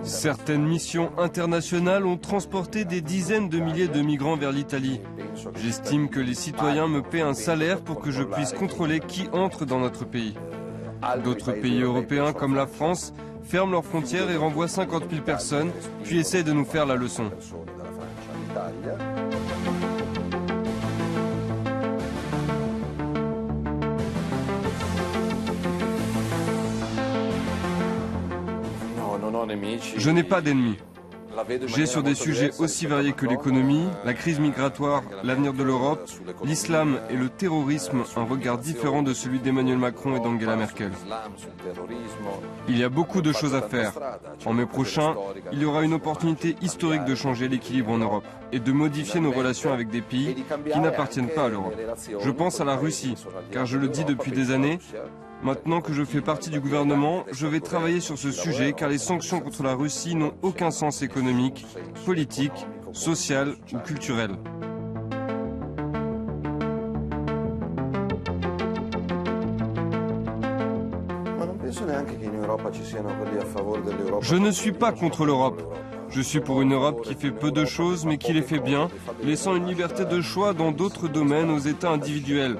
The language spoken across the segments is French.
Certaines missions internationales ont transporté des dizaines de milliers de migrants vers l'Italie. J'estime que les citoyens me paient un salaire pour que je puisse contrôler qui entre dans notre pays. D'autres pays européens, comme la France, ferment leurs frontières et renvoient 50 000 personnes, puis essayent de nous faire la leçon. Je n'ai pas d'ennemis. J'ai sur des sujets aussi variés que l'économie, la crise migratoire, l'avenir de l'Europe, l'islam et le terrorisme un regard différent de celui d'Emmanuel Macron et d'Angela Merkel. Il y a beaucoup de choses à faire. En mai prochain, il y aura une opportunité historique de changer l'équilibre en Europe et de modifier nos relations avec des pays qui n'appartiennent pas à l'Europe. Je pense à la Russie, car je le dis depuis des années. Maintenant que je fais partie du gouvernement, je vais travailler sur ce sujet car les sanctions contre la Russie n'ont aucun sens économique, politique, social ou culturel. Je ne suis pas contre l'Europe. Je suis pour une Europe qui fait peu de choses mais qui les fait bien, laissant une liberté de choix dans d'autres domaines aux États individuels.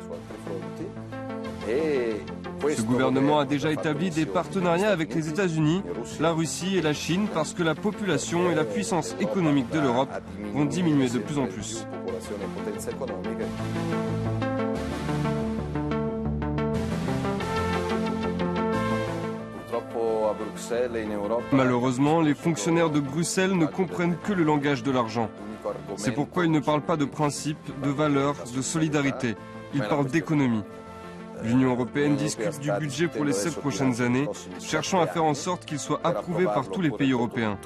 Ce gouvernement a déjà établi des partenariats avec les États-Unis, la Russie et la Chine parce que la population et la puissance économique de l'Europe vont diminuer de plus en plus. Malheureusement, les fonctionnaires de Bruxelles ne comprennent que le langage de l'argent. C'est pourquoi ils ne parlent pas de principes, de valeurs, de solidarité. Ils parlent d'économie. L'Union européenne discute du budget pour les 7 prochaines années, cherchant à faire en sorte qu'il soit approuvé par tous les pays européens.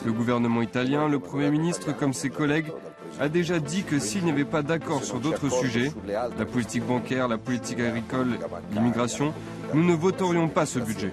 Le gouvernement italien, le Premier ministre comme ses collègues, a déjà dit que s'il n'y avait pas d'accord sur d'autres sujets, la politique bancaire, la politique agricole, l'immigration, nous ne voterions pas ce budget.